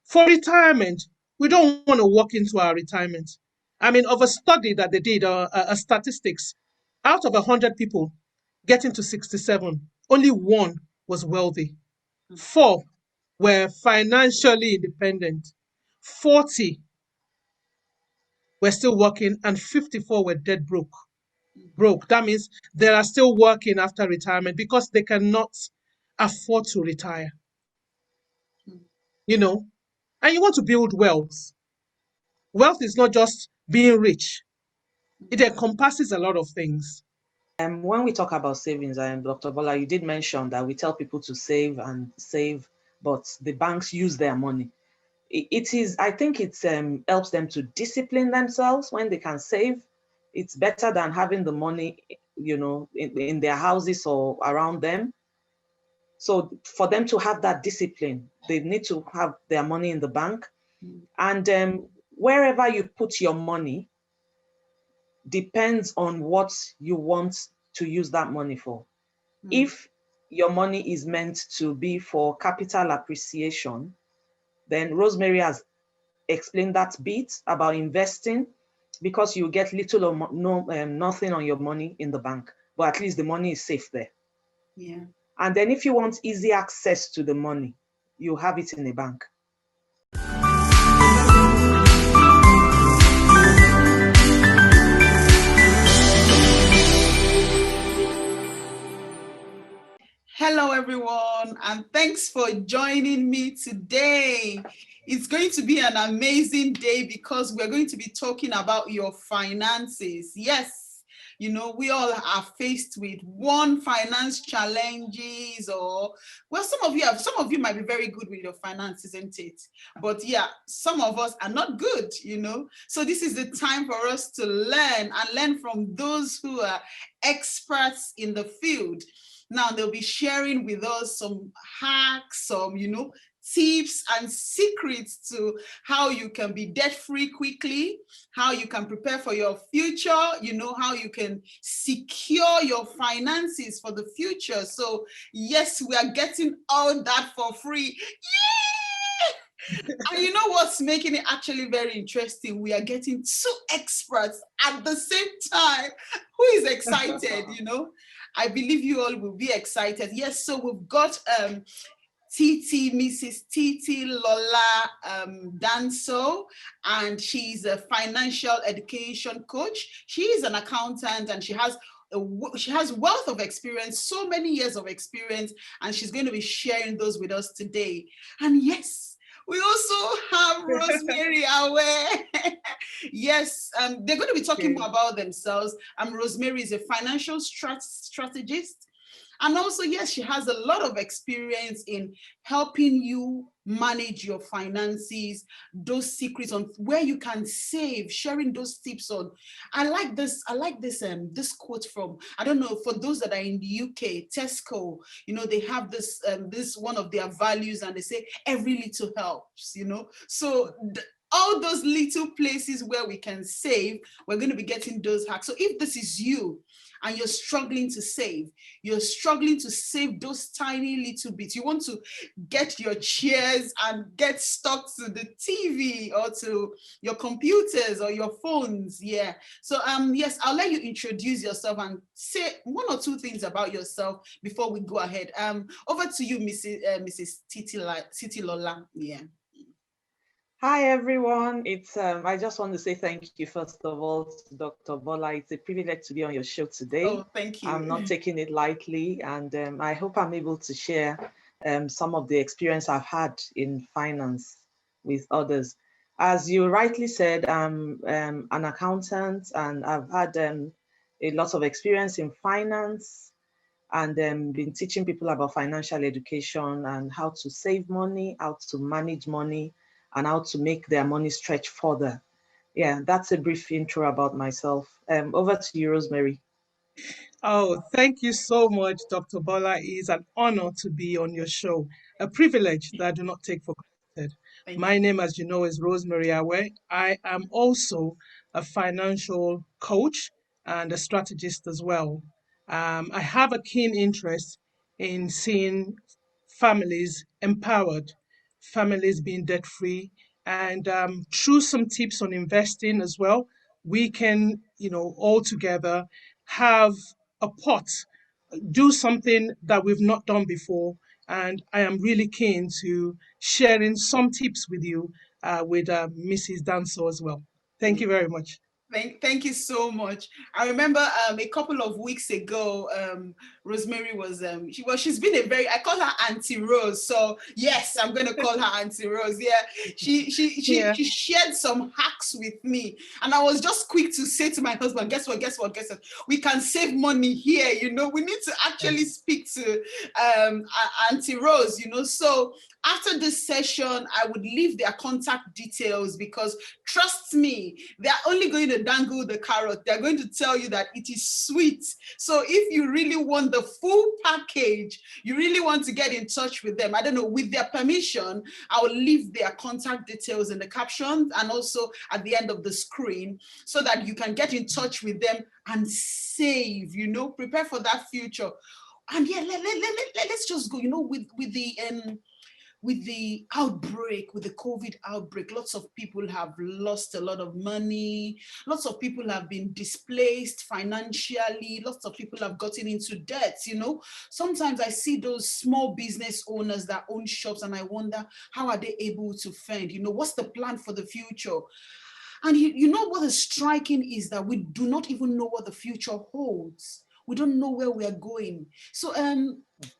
For retirement, we don't want to walk into our retirement. I mean, of a study that they did, a statistics, out of 100 people getting to 67, only one was wealthy. Four were financially independent. 40 were still working, and 54 were dead broke. Broke. That means they are still working after retirement because they cannot afford to retire, you know. And you want to build wealth. Wealth is not just being rich, it encompasses a lot of things. When we talk about savings, Dr. Bola, you did mention that we tell people to save and save, but the banks use their money. It is, I think it helps them to discipline themselves when they can save. It's better than having the money, in their houses or around them. So for them to have that discipline, they need to have their money in the bank. And wherever you put your money depends on what you want to use that money for. If your money is meant to be for capital appreciation, then Rosemary has explained that bit about investing, because you get little or nothing on your money in the bank, but at least the money is safe there. Yeah. And then if you want easy access to the money, you have it in a bank. Hello, everyone, and thanks for joining me today. It's going to be an amazing day because we're going to be talking about your finances. Yes, we all are faced with one finance challenges, or well, some of you might be very good with your finances, isn't it? But yeah, some of us are not good, So this is the time for us to learn from those who are experts in the field. Now they'll be sharing with us some hacks, some, tips and secrets to how you can be debt-free quickly, how you can prepare for your future, how you can secure your finances for the future. So yes, we are getting all that for free. Yay! And you know what's making it actually very interesting? We are getting two experts at the same time. Who is excited, I believe you all will be excited. Yes, so we've got Mrs. Titi Lola Danso, and she's a financial education coach. She is an accountant, and she has wealth of experience, so many years of experience, and she's going to be sharing those with us today. And yes, we also have Rosemary Awe. Yes, they're going to be talking more about themselves. Rosemary is a financial strategist. And also, yes, she has a lot of experience in helping you manage your finances, those secrets on where you can save, sharing those tips on. I like this quote from, I don't know, for those that are in the UK, Tesco, they have this one of their values, and they say every little helps, So all those little places where we can save, we're going to be getting those hacks. So if this is you, and you're struggling to save those tiny little bits. You want to get your chairs and get stuck to the TV or to your computers or your phones. Yeah. So yes, I'll let you introduce yourself and say one or two things about yourself before we go ahead. Over to you, Mrs. Titi Lola. Yeah. Hi, everyone. It's I just want to say thank you, first of all, to Dr. Bola. It's a privilege to be on your show today. Oh, thank you. I'm not taking it lightly, and I hope I'm able to share some of the experience I've had in finance with others. As you rightly said, I'm an accountant, and I've had a lot of experience in finance, and been teaching people about financial education and how to save money, how to manage money, and how to make their money stretch further. Yeah, that's a brief intro about myself. Over to you, Rosemary. Oh, thank you so much, Dr. Bola. It is an honor to be on your show, a privilege that I do not take for granted. My name, as you know, is Rosemary Awe. I am also a financial coach and a strategist as well. I have a keen interest in seeing families empowered families being debt free, and through some tips on investing as well, we can, all together have a pot, do something that we've not done before. And I am really keen to sharing some tips with you, with Mrs. Danso as well. Thank you very much. Thank you so much. I remember a couple of weeks ago, Rosemary was she's been a very, I call her Auntie Rose. So yes, I'm going to call her Auntie Rose. Yeah, Yeah. she shared some hacks with me, and I was just quick to say to my husband, guess what? We can save money here. We need to actually Yes. speak to Auntie Rose. So after this session, I would leave their contact details, because trust me, they're only going to dangle the carrot. They're going to tell you that it is sweet. So if you really want the full package, you really want to get in touch with them, I don't know, with their permission, I will leave their contact details in the captions and also at the end of the screen, so that you can get in touch with them and save, prepare for that future. And yeah, let's just go, with the outbreak, with the COVID outbreak, lots of people have lost a lot of money. Lots of people have been displaced financially. Lots of people have gotten into debt. Sometimes I see those small business owners that own shops, and I wonder, how are they able to fend? What's the plan for the future? And you know what is striking is that we do not even know what the future holds. We don't know where we are going. So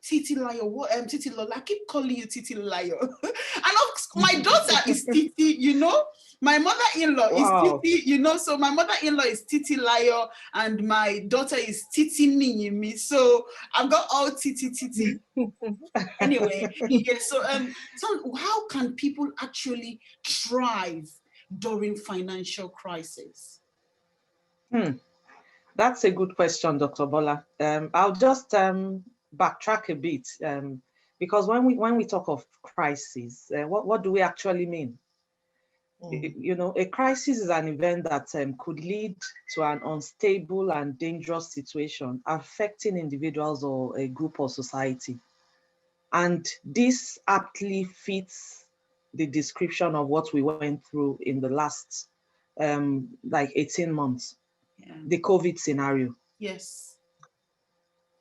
Titi Layo, Titi Lola, I keep calling you Titi Layo. And my daughter is Titi, my mother-in-law is Titi, so my mother-in-law is Titi Layo and my daughter is Titi Ninyimi. So I've got all Titi. Anyway, yeah, so how can people actually thrive during financial crisis? That's a good question, Dr. Bola. I'll just backtrack a bit, because when we talk of crisis, what do we actually mean? A crisis is an event that could lead to an unstable and dangerous situation affecting individuals or a group or society. And this aptly fits the description of what we went through in the last 18 months, the COVID scenario. Yes.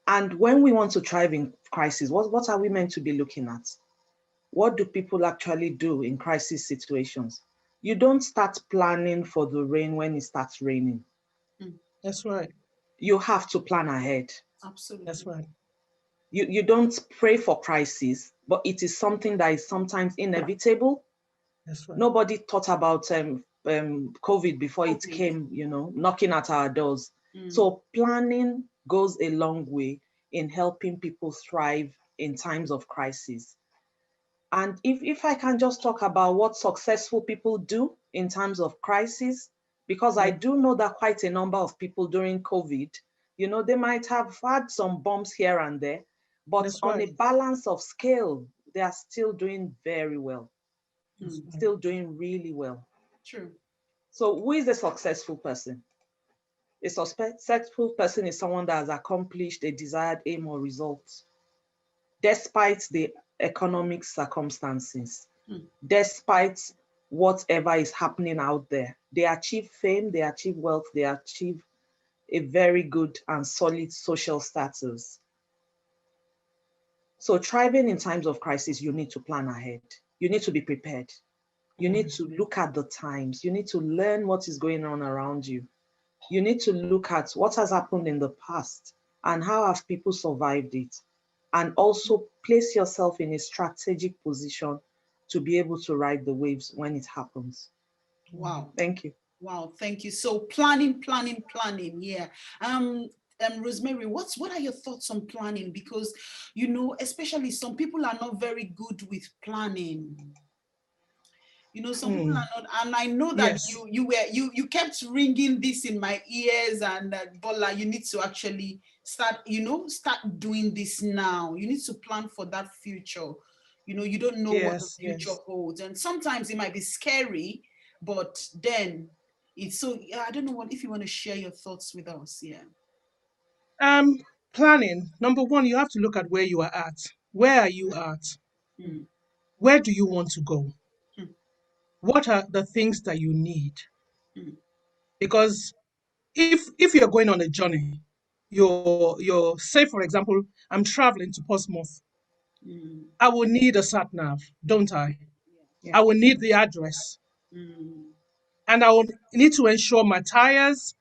And when we want to thrive in crisis, what are we meant to be looking at? What do people actually do in crisis situations? You don't start planning for the rain when it starts raining. That's right. You have to plan ahead. Absolutely. That's right. You don't pray for crisis, but it is something that is sometimes inevitable. That's right. Nobody thought about COVID before it came, knocking at our doors. So planning goes a long way in helping people thrive in times of crisis. And if I can just talk about what successful people do in times of crisis, because I do know that quite a number of people during COVID, they might have had some bumps here and there, but That's on right. a balance of scale, they are still doing very well, still doing really well. True. So who is a successful person? A successful person is someone that has accomplished a desired aim or result, despite the economic circumstances, despite whatever is happening out there. They achieve fame, they achieve wealth, they achieve a very good and solid social status. So thriving in times of crisis, you need to plan ahead. You need to be prepared. You need to look at the times. You need to learn what is going on around you. You need to look at what has happened in the past and how have people survived it. And also place yourself in a strategic position to be able to ride the waves when it happens. Wow. Thank you. Wow, thank you. So planning. Yeah. Rosemary, what are your thoughts on planning? Because, especially some people are not very good with planning. Some people are not, and I know that you kept ringing this in my ears, and Bola, you need to actually start doing this now. You need to plan for that future. You don't know what the future holds, and sometimes it might be scary, but then it's so. I don't know if you want to share your thoughts with us. Yeah. Planning. Number one, you have to look at where you are at. Where are you at? where do you want to go? Mm. What are the things that you need? Mm. Because if you're going on a journey, you're say for example, I'm traveling to Portsmouth. Mm. I will need a sat nav, don't I? Yeah. I will need the address, Mm. and I will need to ensure my tires,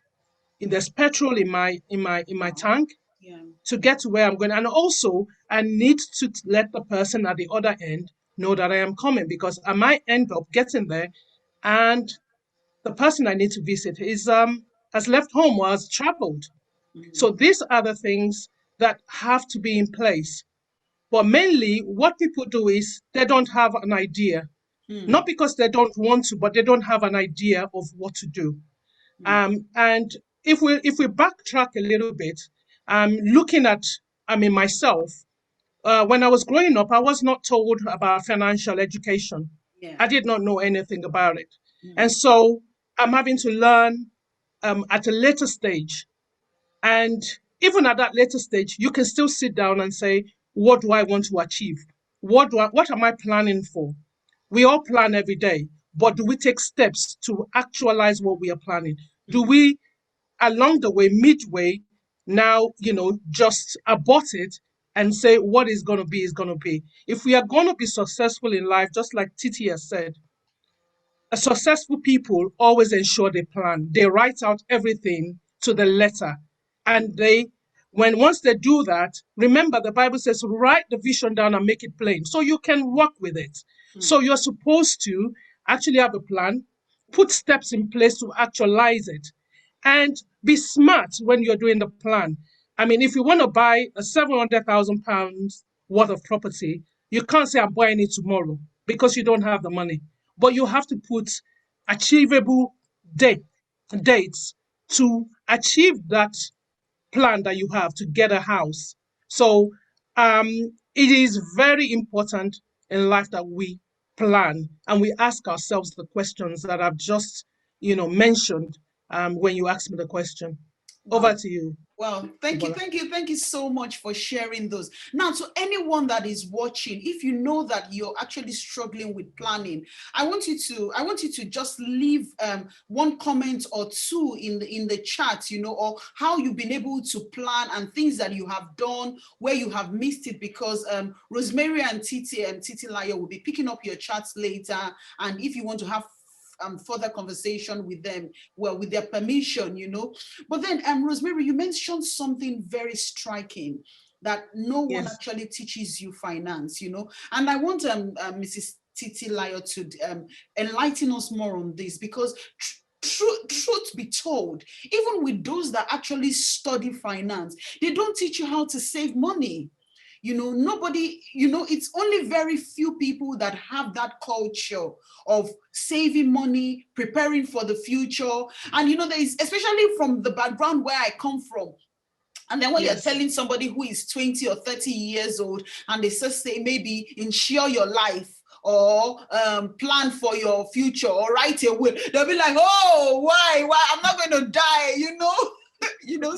there's petrol in my tank Yeah. to get to where I'm going. And also, I need to let the person at the other end know that I am coming, because I might end up getting there and the person I need to visit is has left home or has traveled. So Mm. these are the things that have to be in place. But mainly, what people do is they don't have an idea, Mm. not because they don't want to, but they don't have an idea of what to do. Mm. And if we backtrack a little bit, looking at, I mean, myself, when I was growing up, I was not told about financial education. Yeah. I did not know anything about it, and Mm. so I'm having to learn at a later stage. And even at that later stage, you can still sit down and say, what do I want to achieve? What am I planning for? We all plan every day, but do we take steps to actualize what we are planning? Do Mm. we, along the way, midway, now, just abort it and say what is going to be is going to be? If we are going to be successful in life, just like Titi has said, successful people always ensure they plan. They write out everything to the letter. And once they do that, remember the Bible says, write the vision down and make it plain so you can work with it. Mm. So you're supposed to actually have a plan, put steps in place to actualize it, and be smart when you're doing the plan. I mean, if you want to buy a £700,000 worth of property, you can't say I'm buying it tomorrow because you don't have the money. But you have to put achievable date, dates to achieve that plan that you have to get a house. So um, it is very important in life that we plan and we ask ourselves the questions that I've just, mentioned when you asked me the question. Over Wow. to you, Well, thank you, Bola. thank you, thank you so much for sharing those. Now, to anyone that is watching, if you know that you're actually struggling with planning, I want you to just leave one comment or two in the chat, or how you've been able to plan and things that you have done where you have missed it, because Rosemary and Titi Layo will be picking up your chats later, and if you want to have further conversation with them, well, with their permission. But then, Rosemary, you mentioned something very striking, that no one Yes. actually teaches you finance, and I want Mrs. Titi Layo to enlighten us more on this, because truth be told, even with those that actually study finance, they don't teach you how to save money. Nobody, it's only very few people that have that culture of saving money, preparing for the future. And there is, especially from the background where I come from, and then when you're Yes. telling somebody who is 20 or 30 years old, and they just say maybe insure your life, or plan for your future, or write a will, they'll be like, oh, why? I'm not going to die,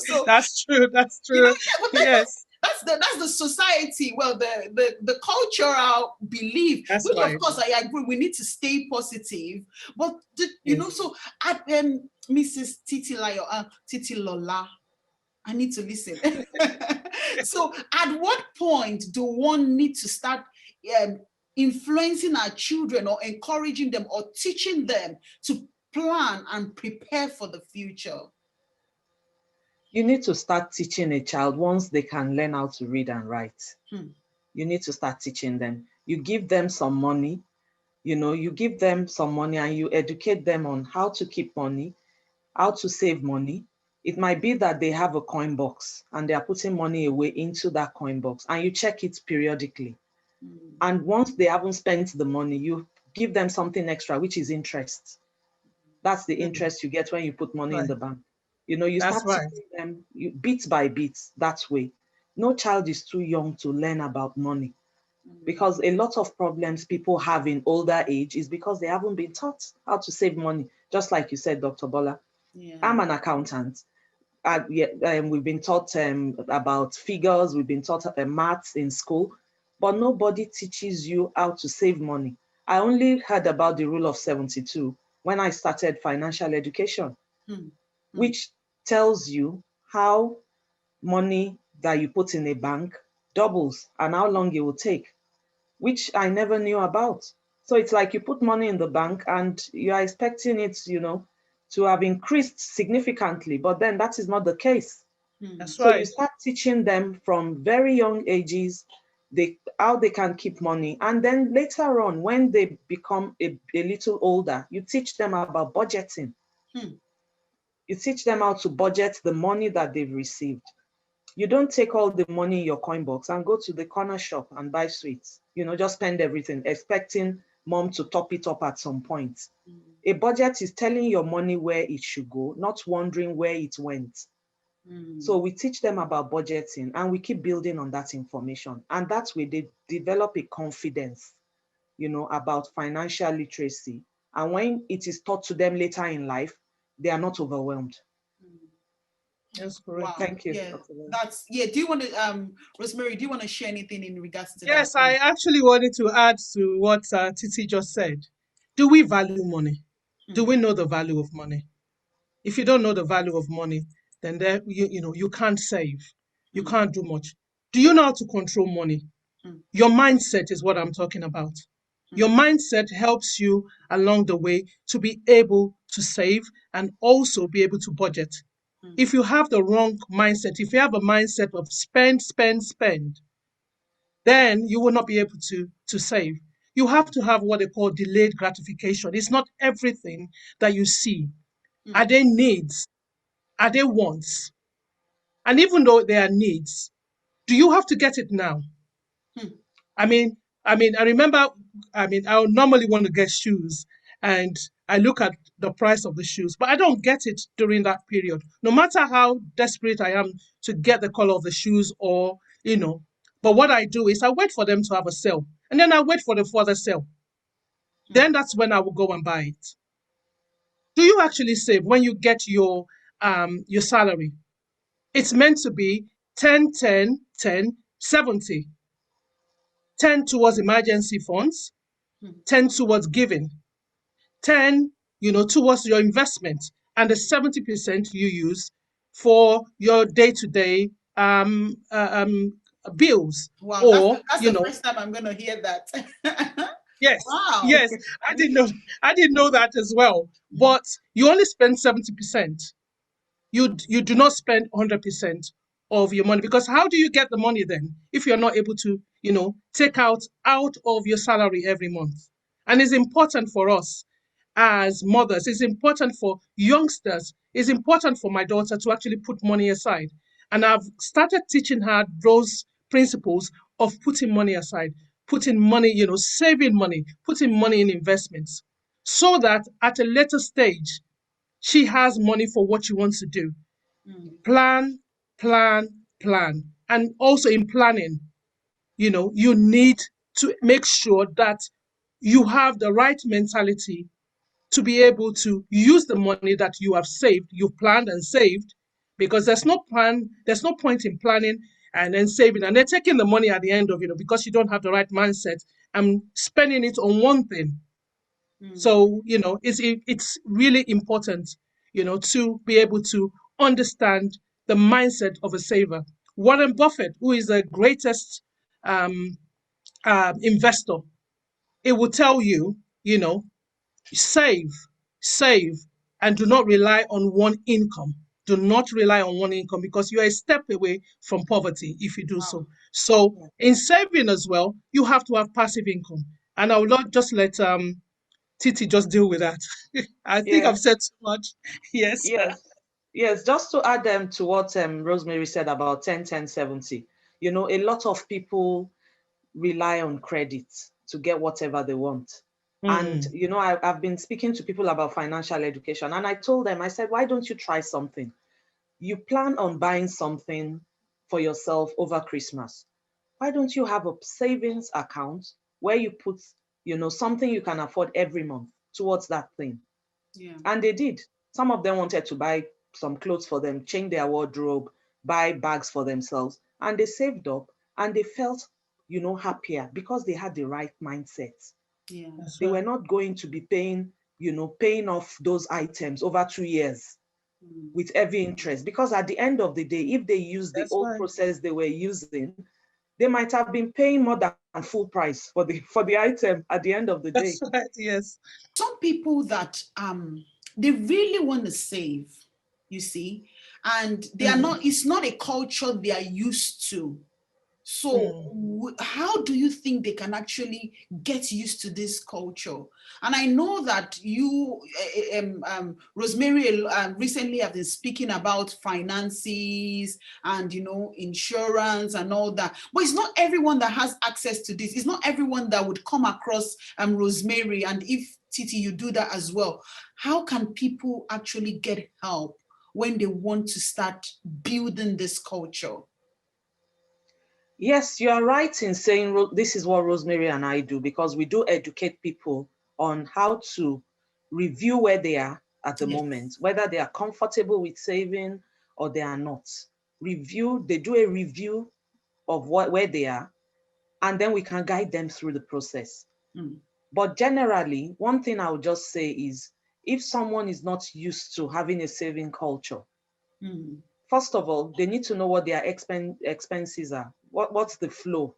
so That's true. That's true. yeah, but Yes. that's the society, well, the cultural belief, That's which of right. course I agree, we need to stay positive. But Yes. so at Mrs. Titi Lola, I need to listen. So at what point do one need to start um, influencing our children, or encouraging them, or teaching them to plan and prepare for the future? You need to start teaching a child once they can learn how to read and write. Hmm. You need to start teaching them. You give them some money, you give them some money and you educate them on how to keep money, how to save money. It might be that they have a coin box and they are putting money away into that coin box, and you check it periodically. Hmm. And once they haven't spent the money, you give them something extra, which is interest. That's the Mm, interest you get when you put money in right. the bank. You That's start right. teaching them bit by bit that way. No child is too young to learn about money, because a lot of problems people have in older age is because they haven't been taught how to save money. Just like you said, Dr. Bola, Yeah. I'm an accountant. Yeah, we've been taught about figures, we've been taught maths in school, but nobody teaches you how to save money. I only heard about the rule of 72 when I started financial education, Hmm. which tells you how money that you put in a bank doubles and how long it will take, which I never knew about. So it's like you put money in the bank and you are expecting it, to have increased significantly, but then that is not the case. Hmm. That's So you right. start teaching them from very young ages how they can keep money. And then later on, when they become a little older, you teach them about budgeting. Hmm. You teach them how to budget the money that they've received. You don't take all the money in your coin box and go to the corner shop and buy sweets. Just spend everything, expecting mom to top it up at some point. A budget is telling your money where it should go, not wondering where it went. Hmm. So we teach them about budgeting and we keep building on that information. And that's where they develop a confidence, about financial literacy. And when it is taught to them later in life, they are not overwhelmed. Hmm. That's correct. Wow. Thank you, Yeah. Dr. Lynn. Do you want to Rosemary, do you want to share anything in regards to that? Yes, I actually wanted to add to what Titi just said. Do we value money? Do Hmm. we know the value of money? If you don't know the value of money, then you can't save. You Hmm. can't do much. Do you know how to control money? Hmm. Your mindset is what I'm talking about. Your Hmm. mindset helps you along the way to be able to save and also be able to budget. Hmm. If you have the wrong mindset, if you have a mindset of spend, spend, spend, then you will not be able to save. You have to have what they call delayed gratification. It's not everything that you see. Hmm. Are they needs? Are they wants? And even though they are needs, do you have to get it now? Hmm. I mean, I remember, I would normally want to get shoes and I look at the price of the shoes, but I don't get it during that period. No matter how desperate I am to get the color of the shoes but what I do is I wait for them to have a sale and then I wait for the further sale. Hmm. Then that's when I will go and buy it. Do you actually save when you get your salary? It's meant to be 10, 10, 10, 70. 10 towards emergency funds, Hmm. 10 towards giving, 10, towards your investment, and the 70% you use for your day-to-day bills. Wow, Or, that's the first time I'm gonna hear that. yes, Wow. yes, I didn't know that as well. But you only spend 70%. You do not spend 100% of your money, because how do you get the money then if you're not able to take out of your salary every month? And it's important for us as mothers, it's important for youngsters, it's important for my daughter to actually put money aside. And I've started teaching her those principles of putting money aside, putting money, saving money, putting money in investments, so that at a later stage she has money for what she wants to do. Hmm. Plan, plan, plan. And also in planning, you need to make sure that you have the right mentality to be able to use the money that you have saved, you've planned and saved, because there's no point in planning and then saving and then taking the money at the end of because you don't have the right mindset and spending it on one thing. Hmm. So, it's really important, to be able to understand the mindset of a saver. Warren Buffett, who is the greatest um, investor, it will tell you, save, save, and do not rely on one income. Do not rely on one income, because you are a step away from poverty if you do so. Wow. So, Yeah. in saving as well, you have to have passive income. And I will not just let Titi just deal with that. I think I've Yes. said too much. Yes. Yes. Yes. Just to add to what Rosemary said about 10, 10, 70. A lot of people rely on credit to get whatever they want. And, Mm, I've been speaking to people about financial education, and I told them, I said, why don't you try something? You plan on buying something for yourself over Christmas. Why don't you have a savings account where you put, something you can afford every month towards that thing? Yeah. And they did. Some of them wanted to buy some clothes for them, change their wardrobe, buy bags for themselves, and they saved up and they felt happier because they had the right mindset. Yeah. That's They right. were not going to be paying off those items over 2 years Mm. with heavy interest. Because at the end of the day, if they use the That's old right. process they were using, they might have been paying more than full price for the item at the end of the day. That's right. Yes. Some people that they really want to save, you see, and they are Mm, not, it's not a culture they are used to. So mm. how do you think they can actually get used to this culture? And I know that you, Rosemary, recently have been speaking about finances and, insurance and all that. But it's not everyone that has access to this. It's not everyone that would come across Rosemary. And if Titi, you do that as well, how can people actually get help when they want to start building this culture? Yes, you are right in saying this is what Rosemary and I do, because we do educate people on how to review where they are at the Yes. moment, whether they are comfortable with saving or they are not. They do a review of where they are, and then we can guide them through the process. Mm. But generally, one thing I would just say is, if someone is not used to having a saving culture, Mm. first of all, they need to know what their expenses are. What's the flow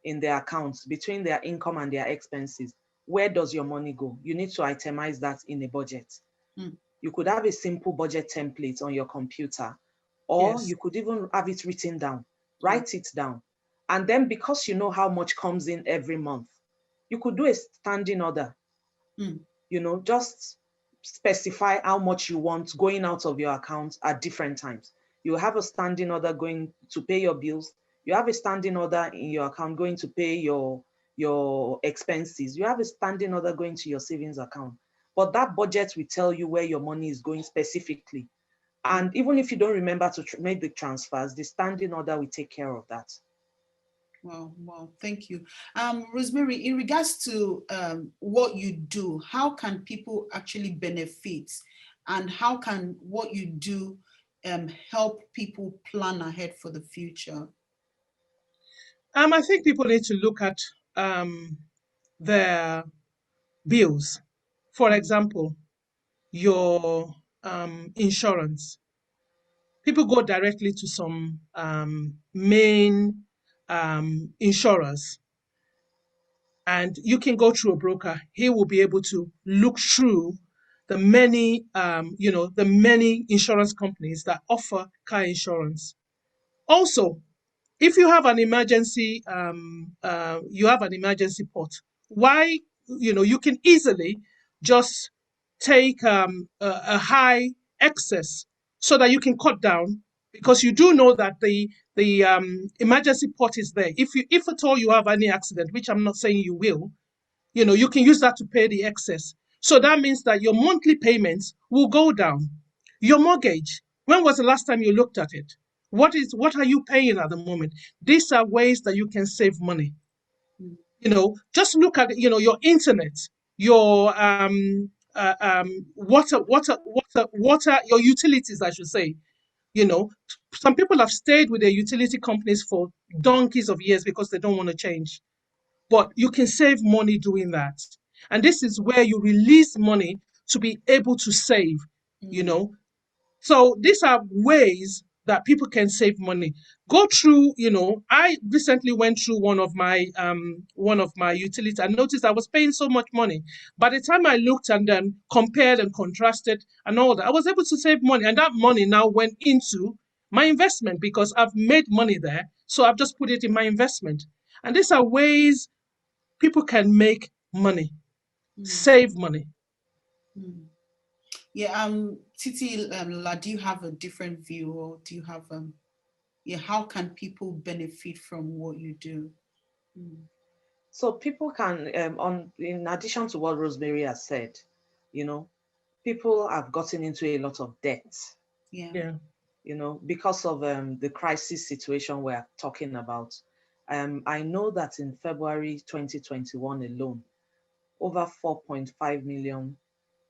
in their accounts between their income and their expenses? Where does your money go? You need to itemize that in a budget. Mm. You could have a simple budget template on your computer, or Yes. you could even have it written down. Mm. Write it down. And then, because you know how much comes in every month, you could do a standing order. Mm. Just specify how much you want going out of your account at different times. You have a standing order going to pay your bills. You have a standing order in your account going to pay your expenses. You have a standing order going to your savings account. But that budget will tell you where your money is going specifically. And even if you don't remember to make the transfers, the standing order will take care of that. Well, thank you. Rosemary, in regards to what you do, how can people actually benefit? And how can what you do help people plan ahead for the future? I think people need to look at their bills. For Mm. example, your insurance. People go directly to some main insurers, and you can go through a broker. He will be able to look through the many insurance companies that offer car insurance. Also, if you have an emergency pot. Why, you can easily just take a high excess so that you can cut down, because you do know that the emergency pot is there. If at all you have any accident, which I'm not saying you will, you can use that to pay the excess. So that means that your monthly payments will go down. Your mortgage, when was the last time you looked at it? What are you paying at the moment? These are ways that you can save money. Mm. Just look at your internet, your water, your utilities, I should say. You know, some people have stayed with their utility companies for donkeys of years because they don't want to change. But you can save money doing that. And this is where you release money to be able to save, you Mm. know. So these are ways that people can save money. Go through, I recently went through one of my utilities. I noticed I was paying so much money. By the time I looked and then compared and contrasted and all that, I was able to save money. And that money now went into my investment because I've made money there. So I've just put it in my investment. And these are ways people can make money, Mm. save money. Mm. Yeah, Titi, do you have a different view, or do you have yeah, how can people benefit from what you do? Mm. So people can, in addition to what Rosemary has said, you know, people have gotten into a lot of debt, Yeah. Yeah. because of the crisis situation we're talking about. I know that in February 2021 alone, over 4.5 million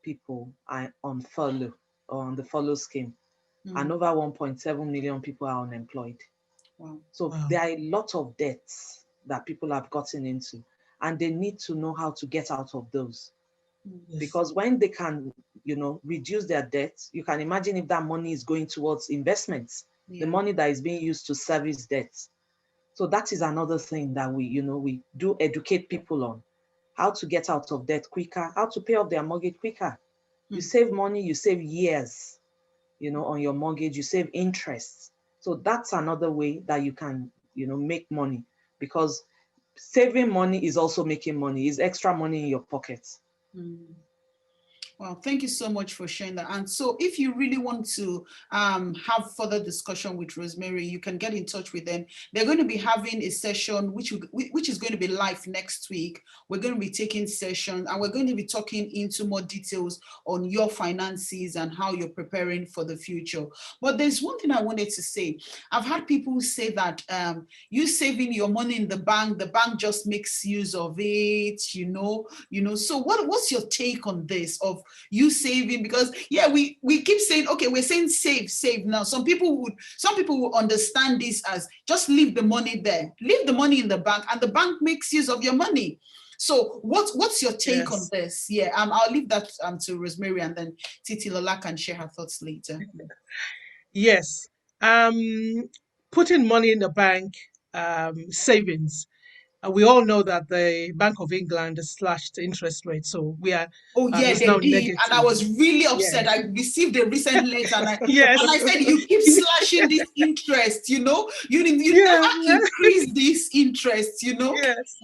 people are on furlough or on the furlough scheme, and Mm. over 1.7 million people are unemployed. Wow. So Wow. there are a lot of debts that people have gotten into, and they need to know how to get out of those. Yes. Because when they can, reduce their debt, you can imagine if that money is going towards investments, the money that is being used to service debts. So that is another thing that we do educate people on, how to get out of debt quicker, how to pay off their mortgage quicker. You save money, you save years, on your mortgage, you save interest. So that's another way that you can, make money, because saving money is also making money, is extra money in your pocket. Well, thank you so much for sharing that. And so if you really want to have further discussion with Rosemary, you can get in touch with them. They're going to be having a session which is going to be live next week. We're going to be taking sessions, and we're going to be talking into more details on your finances and how you're preparing for the future. But there's one thing I wanted to say. I've had people say that you saving your money in the bank just makes use of it, So what's your take on this, of you saving? Because we keep saying, okay, we're saying save now. Some people will understand this as just leave the money there, leave the money in the bank, and the bank makes use of your money. So what's your take on this? I'll leave that to Rosemary, and then Titilola can share her thoughts later. Yes. Putting money in the bank, savings. We all know that the Bank of England has slashed interest rates, so we are. They now did, negative. and I was really upset. Yes. I received a recent letter, and Yes. I said, "You keep slashing this interest, you never increase this interest, Yes.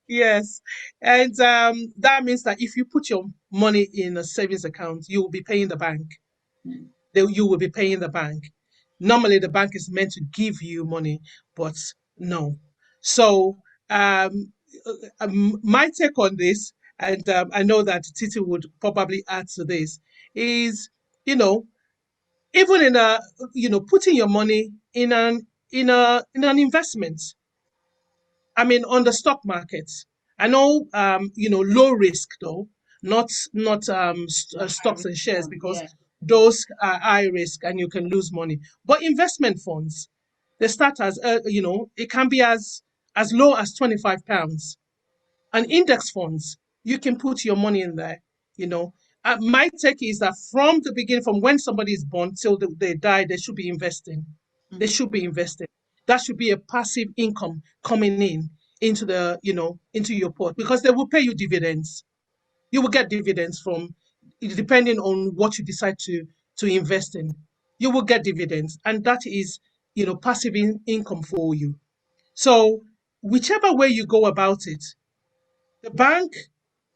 Yes. And that means that if you put your money in a savings account, you will be paying the bank. You will be paying the bank. Normally, the bank is meant to give you money, but no. So, my take on this, and I know that Titi would probably add to this, is, even in putting your money in an investment. I mean, on the stock market. I know, low risk though, not stocks and shares, because those are high risk and you can lose money. But investment funds, they start as, it can be as low as £25. And index funds, you can put your money in there. My take is that from the beginning, from when somebody is born till they die, they should be investing. They should be investing. That should be a passive income coming into your pot, because they will pay you dividends. You will get dividends from, depending on what you decide to invest in. You will get dividends, and that is, passive income for you. So whichever way you go about it, the bank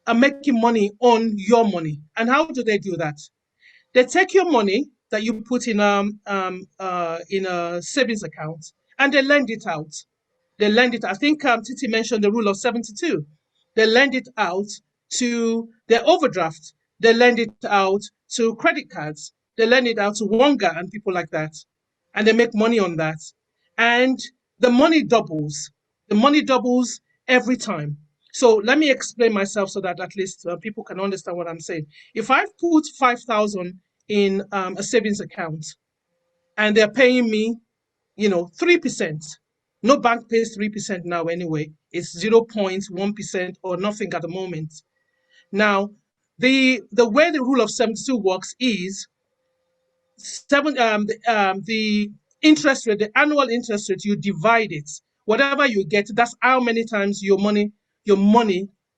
are making money on your money. And how do they do that? They take your money that you put in a savings account, and they lend it out. They lend it. I think Titi mentioned the rule of 72. They lend it out to their overdraft. They lend it out to credit cards. They lend it out to Wonga and people like that, and they make money on that. And the money doubles. The money doubles every time. So let me explain myself so that at least people can understand what I'm saying. If I put 5,000 in a savings account, and they're paying me, 3%. No bank pays 3% now anyway. It's 0.1% or nothing at the moment. Now, the way the rule of 72 works is the interest rate, the annual interest rate, you divide it. Whatever you get, that's how many times your money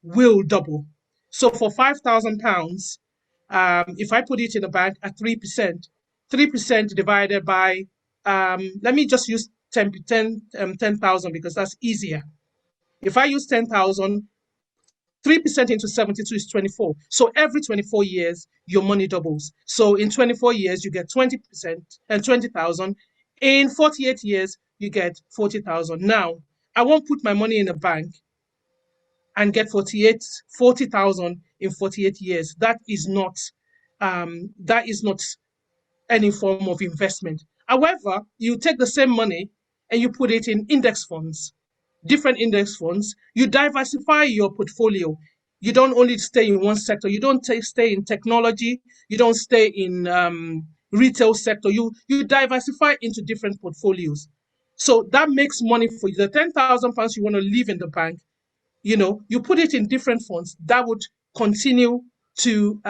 will double. So for £5,000, if I put it in a bank at 3%, 3% divided by, let me just use 10,000 because that's easier. If I use 10,000, 3% into 72 is 24. So every 24 years, your money doubles. So in 24 years, you get 20% and 20,000. In 48 years, you get 40,000. Now, I won't put my money in a bank and get 40,000 in 48 years. That is not any form of investment. However, you take the same money and you put it in index funds, different index funds. You diversify your portfolio. You don't only stay in one sector. You don't stay in technology. You don't stay in retail sector. You diversify into different portfolios. So that makes money for you. The 10,000 pounds you want to leave in the bank, you put it in different funds that would continue to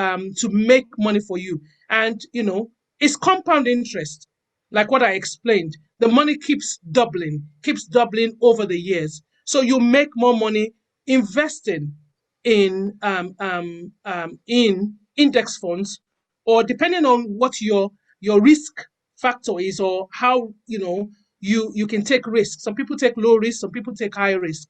make money for you. And it's compound interest, like what I explained. The money keeps doubling over the years. So you make more money investing in index funds, or depending on what your risk factor is, or how you can take risk. Some people take low risk, some people take high risk.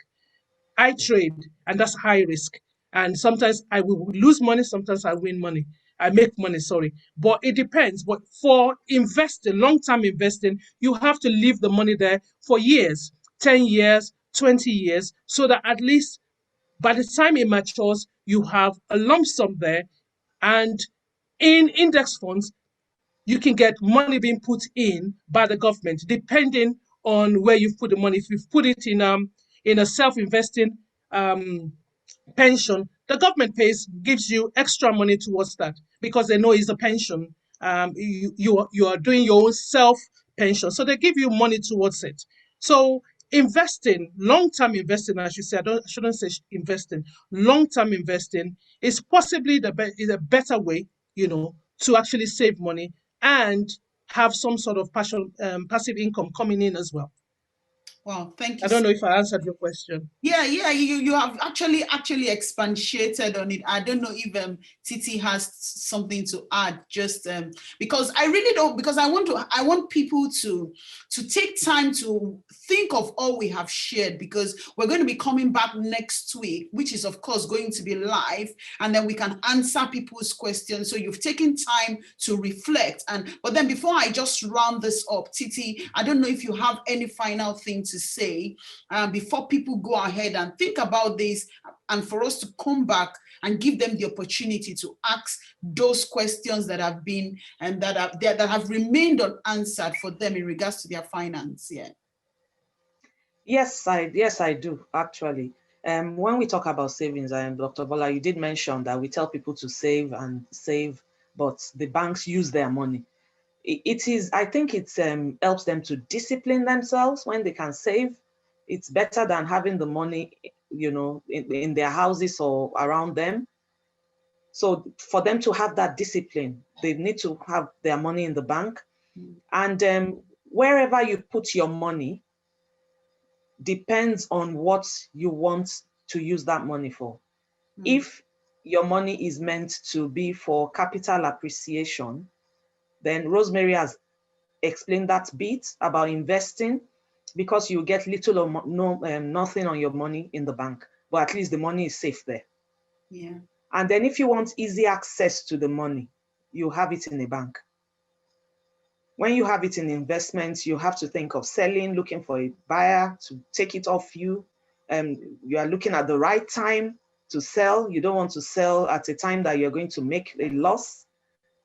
I trade, and that's high risk. And sometimes I will lose money, sometimes I win money. I make money, sorry. But it depends. But for investing, long-term investing, you have to leave the money there for years, 10 years, 20 years, so that at least by the time it matures, you have a lump sum there. And in index funds, you can get money being put in by the government, depending on where you've put the money. If you've put it in a self-investing um, pension, the government gives you extra money towards that, because they know it's a pension. You are doing your own self pension, so they give you money towards it. So investing, long-term investing, I should say, I shouldn't say investing, long-term investing is possibly is a better way, to actually save money and have some sort of passive income coming in as well. Wow, thank you I don't so. know if I answered your question. Yeah, you have actually expatiated on it. I don't know if Titi has something to add, just because I really don't, because I want people to take time to think of all we have shared, because we're going to be coming back next week, which is of course going to be live, and then we can answer people's questions. So you've taken time to reflect, but then before I just round this up, Titi, I don't know if you have any final thing to say before people go ahead and think about this, and for us to come back and give them the opportunity to ask those questions that have been and that have remained unanswered for them in regards to their finance. Yeah. Yes, I do actually. When we talk about savings, and Dr. Bola, you did mention that we tell people to save and save, but the banks use their money. It is, I think it helps them to discipline themselves when they can save. It's better than having the money, in their houses or around them. So for them to have that discipline, they need to have their money in the bank. And wherever you put your money depends on what you want to use that money for. If your money is meant to be for capital appreciation, then Rosemary has explained that bit about investing, because you get little or nothing on your money in the bank, but at least the money is safe there. Yeah. And then if you want easy access to the money, you have it in a bank. When you have it in investments, you have to think of selling, looking for a buyer to take it off you. You are looking at the right time to sell. You don't want to sell at a time that you're going to make a loss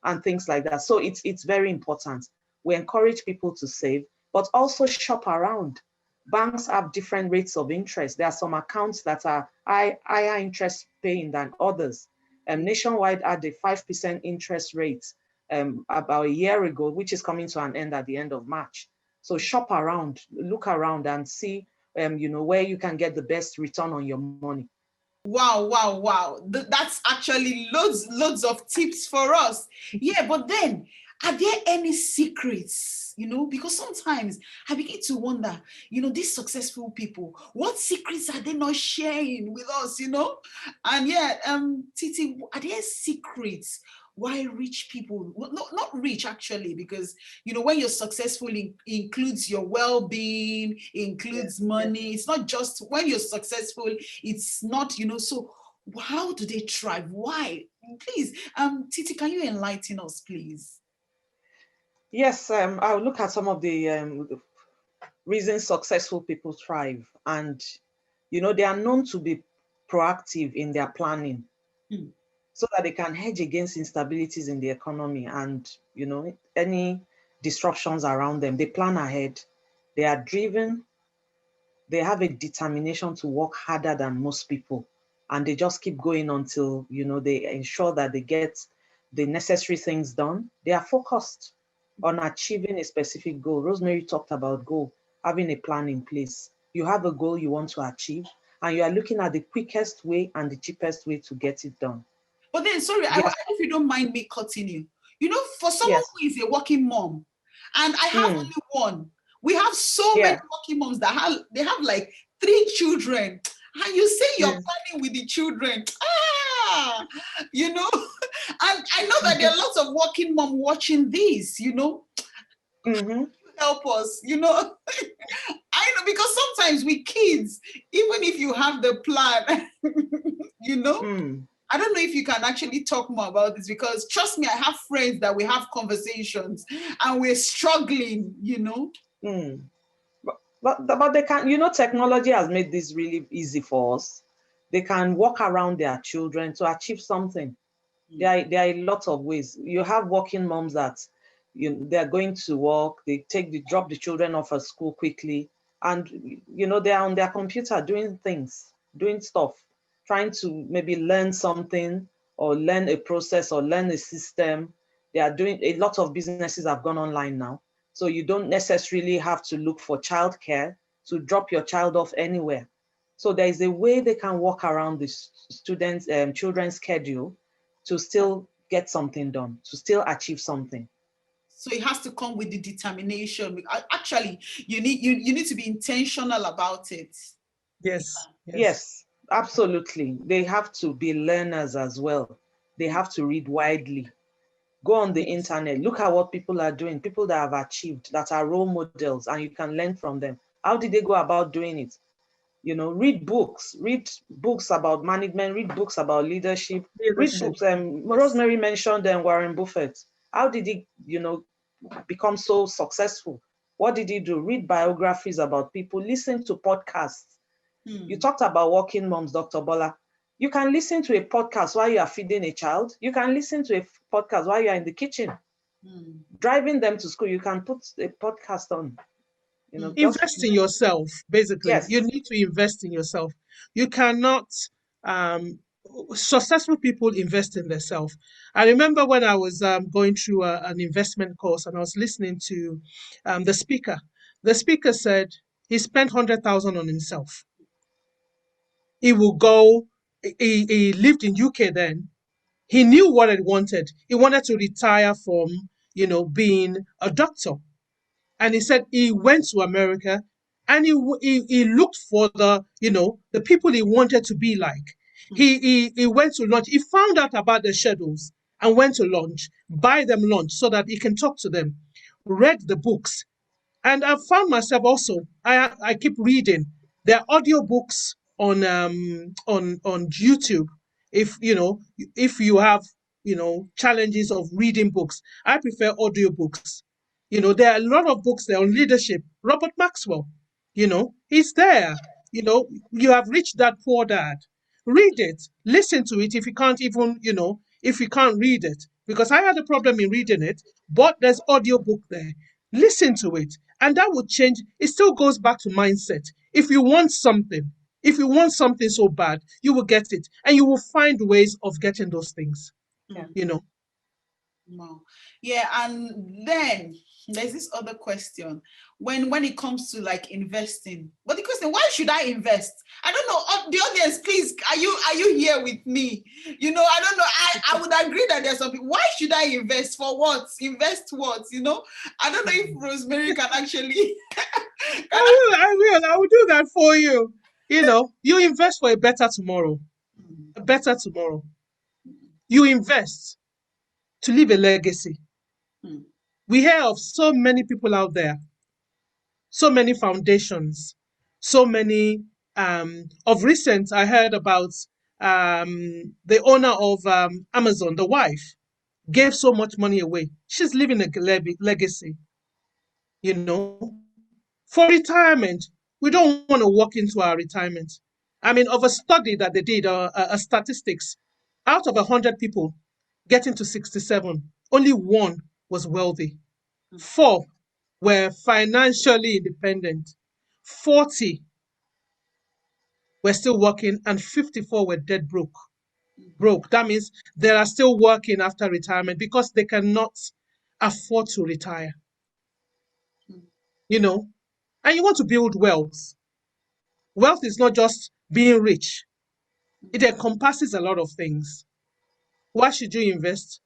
and things like that. So it's very important. We encourage people to save, but also shop around. Banks have different rates of interest. There are some accounts that are higher interest paying than others. Nationwide had a 5% interest rate about a year ago, which is coming to an end at the end of March. So shop around, look around and see where you can get the best return on your money. Wow. That's actually loads of tips for us. Yeah, but then, are there any secrets? Because sometimes I begin to wonder, these successful people, what secrets are they not sharing with us, And yeah, Titi, are there secrets why rich people, well, not rich actually, because when you're successful, includes your well-being, includes money. It's not just when you're successful, it's not, so how do they thrive? Why? Please, Titi, can you enlighten us, please? Yes, I'll look at some of the reasons successful people thrive. And, they are known to be proactive in their planning, so that they can hedge against instabilities in the economy and, any disruptions around them. They plan ahead. They are driven. They have a determination to work harder than most people. And they just keep going until, they ensure that they get the necessary things done. They are focused on achieving a specific goal. Rosemary talked about goal. having a plan in place. You have a goal you want to achieve, and you are looking at the quickest way and the cheapest way to get it done. But then, sorry, Yes. if you don't mind me cutting you, for someone Yes. who is a working mom, and I have only one, we have so many working moms that have like 3 children, and you say you're planning with the children. And I know that there are lots of working moms watching this, help us, I know, because sometimes with kids, even if you have the plan, I don't know if you can actually talk more about this, because trust me, I have friends that we have conversations and we're struggling, But they can, technology has made this really easy for us. They can walk around their children to achieve something. There are a lot of ways. You have working moms that they're going to work, they drop the children off at school quickly, and they're on their computer doing things, doing stuff, trying to maybe learn something or learn a process or learn a system. They are doing a lot of businesses have gone online now. So you don't necessarily have to look for childcare to drop your child off anywhere. So there is a way they can walk around the children's schedule to still get something done, to still achieve something. So it has to come with the determination. Actually, you need to be intentional about it. Yes, absolutely. They have to be learners as well. They have to read widely. Go on the internet, look at what people are doing, people that have achieved, that are role models, and you can learn from them. How did they go about doing it? Read books about management, read books about leadership, read books. Rosemary mentioned Warren Buffett. How did he, become so successful? What did he do? Read biographies about people, listen to podcasts. You talked about working moms, Dr. Bola. You can listen to a podcast while you are feeding a child. You can listen to a podcast while you are in the kitchen. Driving them to school, you can put a podcast on. Invest in yourself, basically. Yes. You need to invest in yourself. You cannot, successful people invest in themselves. I remember when I was going through an investment course and I was listening to the speaker. The speaker said he spent 100,000 on himself. He will go, he lived in UK then. He knew what he wanted. He wanted to retire from, being a doctor. And he said he went to America and he looked for the people he wanted to be like. He went to lunch. He found out about the schedules and went to lunch, buy them lunch so that he can talk to them, read the books. And I found myself also, I keep reading. There are audiobooks on YouTube. If you have challenges of reading books, I prefer audiobooks. There are a lot of books there on leadership. Robert Maxwell, he's there. You have reached that poor dad. Read it, listen to it if you can't even, if you can't read it. Because I had a problem in reading it, but there's audiobook there. Listen to it. And that would change. It still goes back to mindset. If you want something so bad, you will get it. And you will find ways of getting those things. Wow. Yeah, and then there's this other question when it comes to like investing. But the question, why should I invest? I don't know. The audience, please, are you here with me? I don't know. I would agree that there's some people. Why should I invest? For what? Invest what? I don't know if Rosemary can actually. I will do that for you. You invest for a better tomorrow. A better tomorrow. You invest to leave a legacy. We hear of so many people out there, so many foundations, so many. Of recent, I heard about the owner of Amazon, the wife, gave so much money away. She's leaving a legacy. For retirement, we don't want to walk into our retirement. I mean, of a study that they did, a statistics, out of 100 people getting to 67, only one was wealthy. 4 were financially independent. 40 were still working, and 54 were dead broke. That means they are still working after retirement because they cannot afford to retire. and you want to build wealth. Wealth is not just being rich. It encompasses a lot of things. Why should you invest?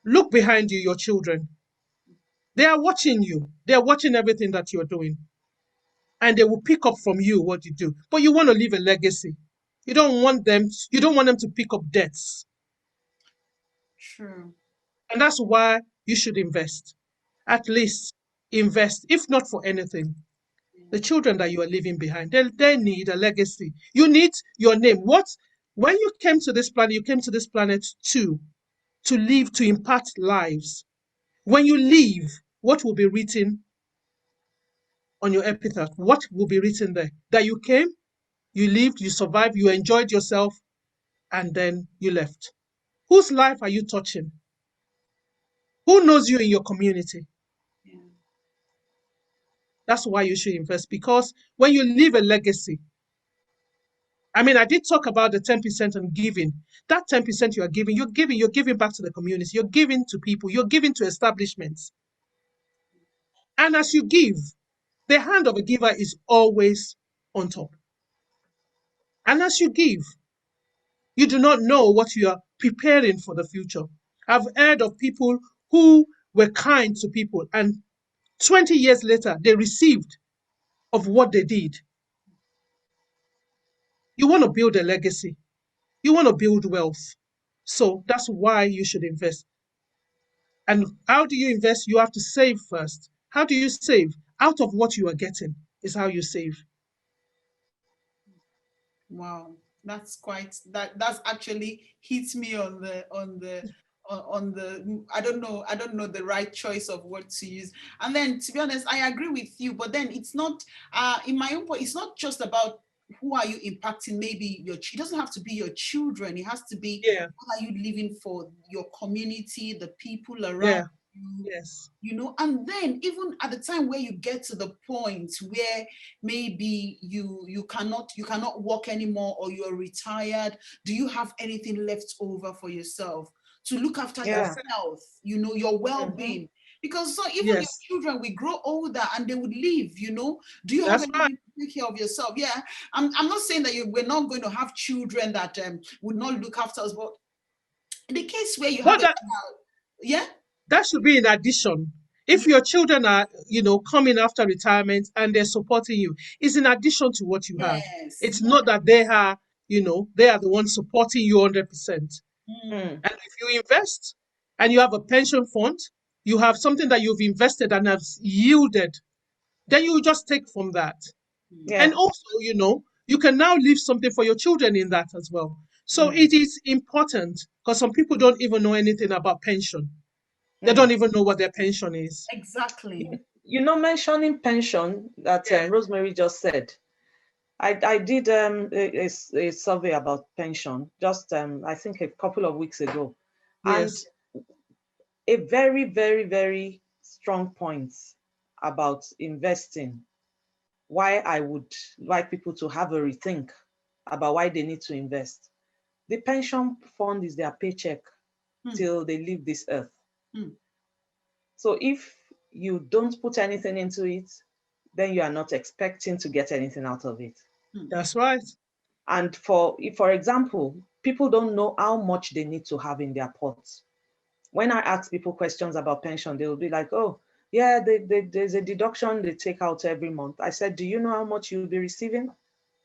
Look behind you, your children. They are watching you. They are watching everything that you're doing. And they will pick up from you what you do. But you want to leave a legacy. You don't want them to pick up debts. True. And that's why you should invest. At least invest, if not for anything. The children that you are leaving behind, they need a legacy. You need your name. When you came to this planet, you came to this planet to live, to impact lives. When you leave, what will be written on your epitaph? What will be written there? That you came, you lived, you survived, you enjoyed yourself, and then you left. Whose life are you touching? Who knows you in your community? Yeah. That's why you should invest, because when you leave a legacy, I mean, I did talk about the 10% on giving. That 10% you are giving, you're giving back to the community, you're giving to people, you're giving to establishments. And as you give, the hand of a giver is always on top. And as you give, you do not know what you are preparing for the future. I've heard of people who were kind to people, and 20 years later, they received of what they did. You want to build a legacy. You want to build wealth. So that's why you should invest. And how do you invest? You have to save first. How do you save? Out of what you are getting is how you save. Wow, that's actually hits me on the I don't know the right choice of word to use. And then to be honest, I agree with you, but then it's not in my own point, it's not just about who are you impacting, maybe it doesn't have to be your children, it has to be Yeah, what are you living for your community, the people around yeah, you, yes. and then even at the time where you get to the point where maybe you cannot work anymore, or you're retired, do you have anything left over for yourself to look after your Yeah. That's it. health, your Mm-hmm. well-being? Because so even your Yes, children will grow older and they would leave, do you have that's right. anything to take care of yourself? Yeah, I'm not saying that we're not going to have children that would not look after us, but in the case where you have But a child, yeah. that should be in addition. If Yeah, your children are, coming after retirement and they're supporting you, it's in addition to what you have. yes, It's yeah. not that they are the ones supporting you 100%. Mm. Mm. And if you invest and you have a pension fund, you have something that you've invested and has yielded, then you just take from that. Mm. And Yeah. also, you can now leave something for your children in that as well. So Mm. it is important, because some people don't even know anything about pension. They don't Mm. even know what their pension is. Exactly. Mentioning pension that Yeah. Rosemary just said, I did a survey about pension just I think a couple of weeks ago, and Yes. a very, very, very strong point about investing, why I would like people to have a rethink about why they need to invest. The pension fund is their paycheck Mm. till they leave this earth. Mm. So if you don't put anything into it, then you are not expecting to get anything out of it. Mm. That's right. And for example, people don't know how much they need to have in their pots. When I ask people questions about pension, they'll be like, oh, yeah, there's a deduction they take out every month. I said, do you know how much you'll be receiving?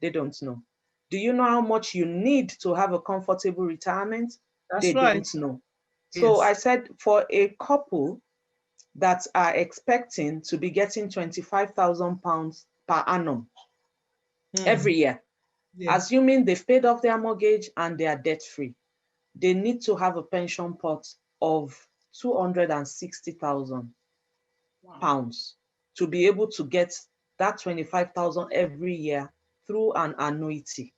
They don't know. Do you know how much you need to have a comfortable retirement? That's They right. don't know. So I Yes. said, for a couple that are expecting to be getting £25,000 per annum Mm. every year, Yeah. assuming they've paid off their mortgage and they are debt free, they need to have a pension pot of £260,000 Wow. to be able to get that 25,000 every year through an annuity.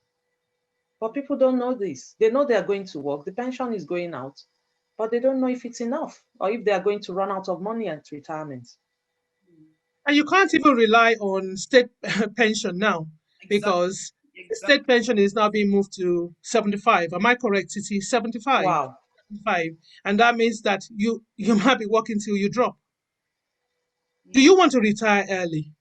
But people don't know this. They know they are going to work, the pension is going out, but they don't know if it's enough or if they are going to run out of money at retirement. And you can't even rely on state pension now, Exactly. because the state Exactly. pension is now being moved to 75. Am I correct? It is 75. Wow. 75. And that means that you might be working till you drop. Do Yeah. you want to retire early?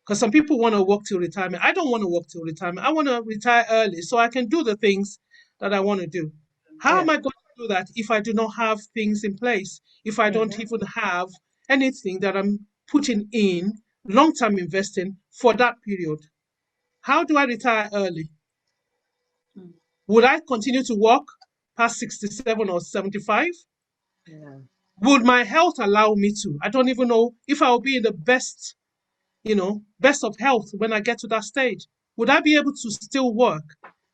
Because some people want to work till retirement. I don't want to work till retirement. I want to retire early so I can do the things that I want to do. How Yeah. am I going to do that if I do not have things in place? If I don't Mm-hmm. even have anything that I'm putting in long-term investing for that period? How do I retire early? Mm. Would I continue to work past 67 or 75? Yeah. Would my health allow me to? I don't even know if I will be in the best, best of health when I get to that stage. Would I be able to still work?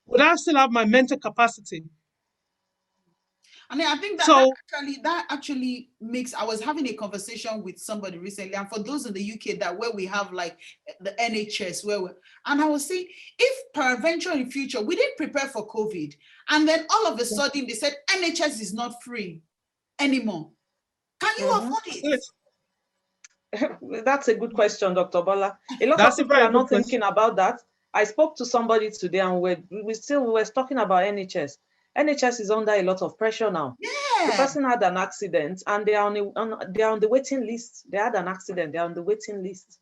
Would I still have my mental capacity? And I think that So, that actually makes. I was having a conversation with somebody recently, and for those in the UK that where we have like the NHS, and I was saying, if peradventure in future we didn't prepare for COVID, and then all of a sudden they said NHS is not free anymore, can you Mm-hmm. afford that's it? it. That's a good question, Dr. Bola. A lot of That's a people very are good not thinking question. about that. I spoke to somebody today and we were talking about NHS. NHS is under a lot of pressure now. The Yeah. person had an accident and they are on the waiting list. They had an accident, they're on the waiting list.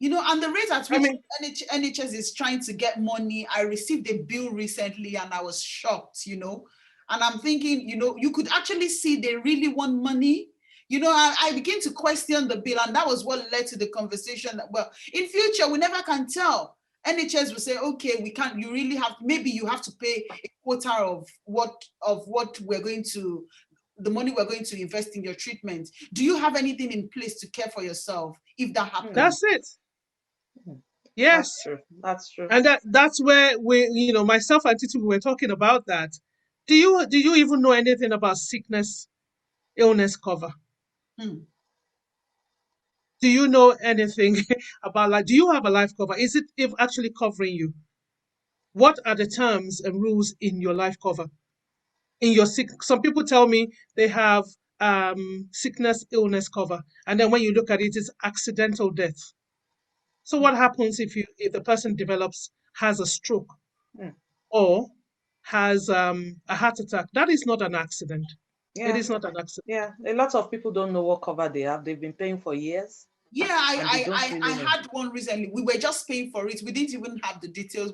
And the rate at I which mean, NHS is trying to get money, I received a bill recently and I was shocked, and I'm thinking, you could actually see they really want money. I begin to question the bill, and that was what led to the conversation that, well, in future, we never can tell. NHS will say, okay, we can't, you really have, maybe you have to pay a quota of what we're going to, the money we're going to invest in your treatment. Do you have anything in place to care for yourself if that happens? that's it. That's Yes. true. That's true. And that's where myself and Titi, we were talking about that. Do you even know anything about sickness, illness cover? Hmm. Do you know anything about, like, do you have a life cover? Is it if actually covering you? What are the terms and rules in your life cover? In your some people tell me they have sickness, illness cover, and then when you look at it, it's accidental death. So what happens if the person has a stroke Mm. or has a heart attack? That is not an accident. It Yeah. is not an accident. Yeah. A lot of people don't know what cover they have. They've been paying for years Yeah, and they I, don't I, I really I know. had one recently. We were just paying for it. We didn't even have the details.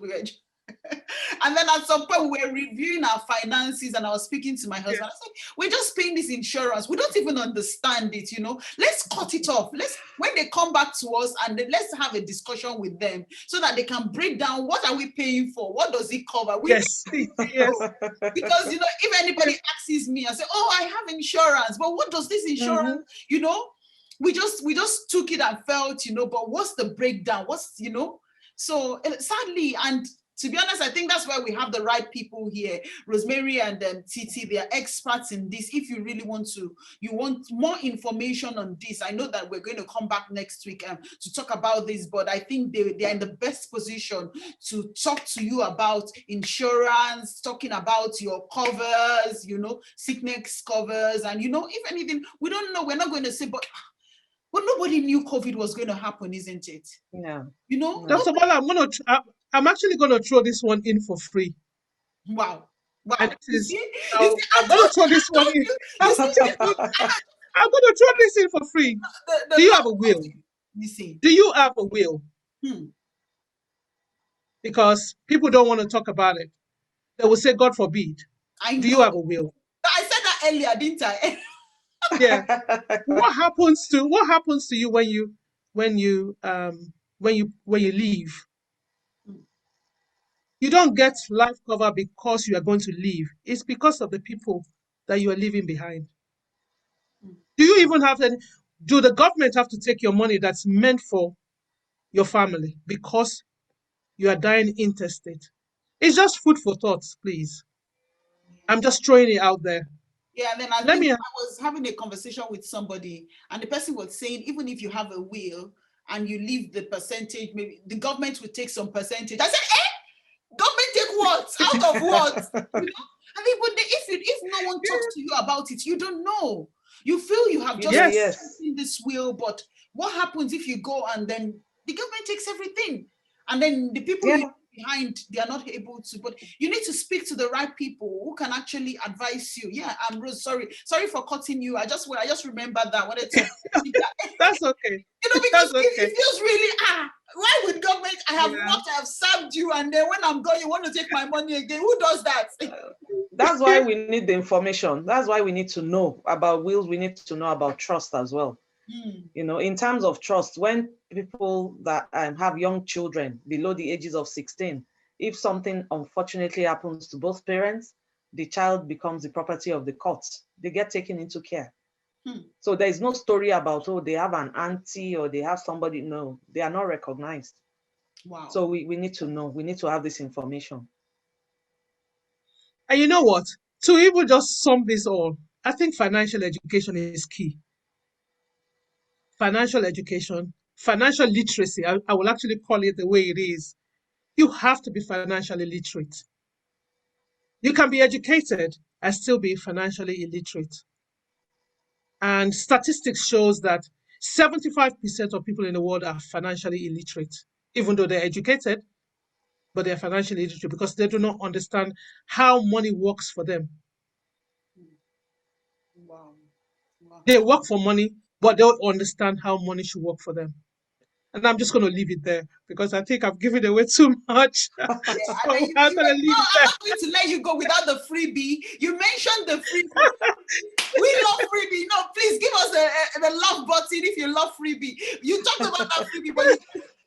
And then at some point we were reviewing our finances, and I was speaking to my husband. I said, "We're just paying this insurance. We don't even understand it. Let's cut it off. When they come back to us, and then let's have a discussion with them so that they can break down what are we paying for. What does it cover? We Yes, yes, know. Because if anybody asks me, I say, "Oh, I have insurance, but what does this insurance?" Mm-hmm. We just took it and felt, but what's the breakdown? So sadly, and to be honest, I think that's why we have the right people here, Rosemary and Titi. They are experts in this. If you really you want more information on this, I know that we're going to come back next week to talk about this, but I think they are in the best position to talk to you about insurance, talking about your covers, sickness covers, and if anything, we don't know, we're not going to say, but nobody knew COVID was going to happen, isn't it? Yeah. Dr. Bola, I'm actually gonna throw this one in for free. Wow. And Wow. this You is see, I'm gonna throw this one in. you see, I'm gonna throw this in for free. the Do you have last a will? you see. Do you have a will? Hmm. Because people don't want to talk about it. They will say, God forbid. I Do you know. have a will? I said that earlier, didn't I? Yeah. What happens to you when you leave? You don't get life cover because you are going to leave. It's because of the people that you are leaving behind. Do you even have any? Do the government have to take your money that's meant for your family because you are dying intestate? It's just food for thought, please. I'm just throwing it out there. Yeah, and then I Let think me. I was having a conversation with somebody, and the person was saying, even if you have a will and you leave the percentage, maybe the government will take some percentage. I said, government take what? Out of what? And if no one talks to you about it, you don't know. You feel you have just Yes. in this will, but what happens if you go and then the government takes everything? And then the people Yeah. you behind, they are not able to, but you need to speak to the right people who can actually advise you. Yeah, I'm really sorry for cutting you. I just remembered that. I wanted to That's okay. because That's okay. it feels really why would government, I have Yeah. worked, I have served you, and then when I'm gone you want to take my money again? Who does that? That's why we need the information. That's why we need to know about wills. We need to know about trust as well. In terms of trust, when people that have young children below the ages of 16, if something unfortunately happens to both parents, the child becomes the property of the court. They get taken into care. So there is no story about, oh, they have an auntie or they have somebody. No, they are not recognized. Wow. So we need to know. We need to have this information. And you know what? To even just sum this all, I think financial education is key. Financial education, financial literacy, I will actually call it the way it is. You have to be financially literate. You can be educated and still be financially illiterate. And statistics shows that 75% of people in the world are financially illiterate, even though they're educated, but they're financially illiterate because they do not understand how money works for them. Wow. They work for money, but they don't understand how money should work for them. And I'm just going to leave it there because I think I've given away too much. Yeah, So I'm going to leave it there. I'm not going to let you go without the freebie. You mentioned the freebie. We love freebie. No, please give us the love button if you love freebie. You talked about that freebie, but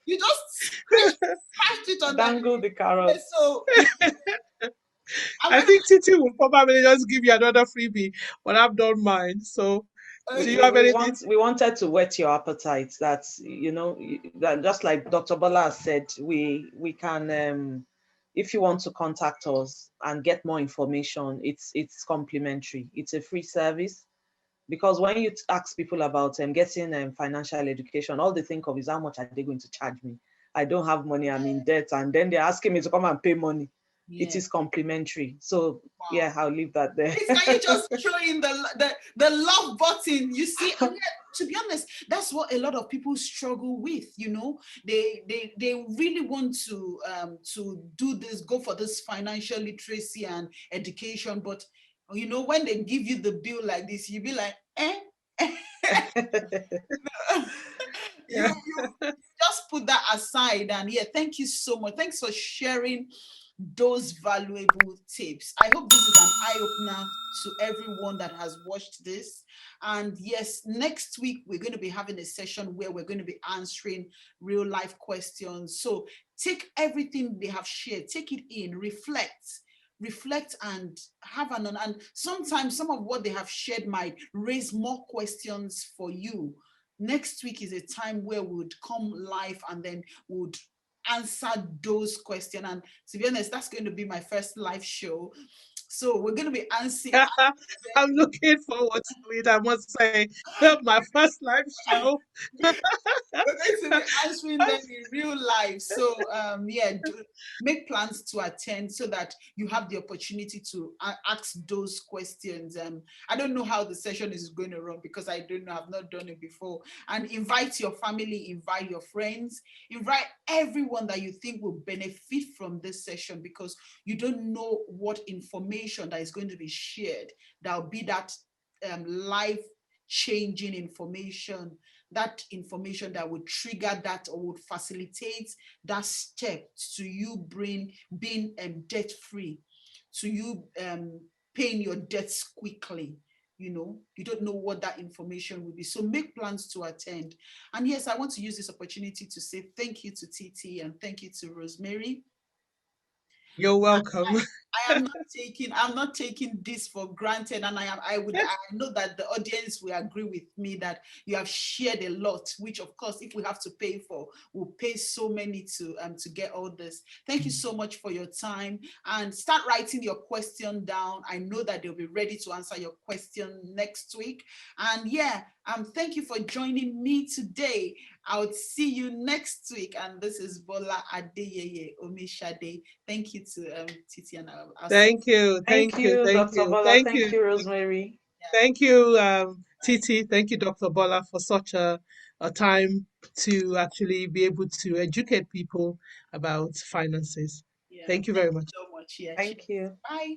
you just crashed it on Dangle the carrot. So I think Titi will probably just give you another freebie, but I've done mine. So do you have anything? We wanted to whet your appetite. That's, that just like Dr. Bola said, we can, if you want to contact us and get more information, it's complimentary. It's a free service. Because when you ask people about getting financial education, all they think of is how much are they going to charge me? I don't have money, I'm in debt, and then they're asking me to come and pay money. Yeah. It is complimentary. So wow. Yeah, I'll leave that there. Please, can you just throw in the love button? You see, and yet, to be honest, that's what a lot of people struggle with. They really want to do this, go for this financial literacy and education, but when they give you the bill like this, you be like, you just put that aside. And yeah, thank you so much. Thanks for sharing those valuable tips. I hope this is an eye-opener to everyone that has watched this. And yes, next week we're going to be having a session where we're going to be answering real life questions. So take everything they have shared, take it in, reflect and have and sometimes some of what they have shared might raise more questions for you. Next week is a time where we would come live and then would answer those questions. And to be honest, that's going to be my first live show. So we're going to be answering. I'm looking forward to it, I must say. My first live show. We're going to be answering them in real life. So yeah, make plans to attend so that you have the opportunity to ask those questions. I don't know how the session is going to run because I don't know, I've not done it before. And invite your family, invite your friends, invite everyone that you think will benefit from this session, because you don't know what information that is going to be shared that will be that life-changing information, that information that would trigger that or would facilitate that step to you being debt-free, to you paying your debts quickly. You don't know what that information will be. So make plans to attend. And yes, I want to use this opportunity to say thank you to Titi and thank you to Rosemary. You're welcome. I'm not taking this for granted, and I know that the audience will agree with me that you have shared a lot, which of course, if we have to pay for, we'll pay so many to get all this. Thank you so much for your time, and start writing your question down. I know that they'll be ready to answer your question next week. And yeah, thank you for joining me today. I'll see you next week. And this is Bola Adeyeye Omishade. Thank you to Titi and Thank you, Dr. Bola. Thank you, Rosemary. Thank you, Titi. Thank you, Dr. Bola, for such a a time to actually be able to educate people about finances. Yeah. Thank you very much. So much. Yeah. Thank you. Bye.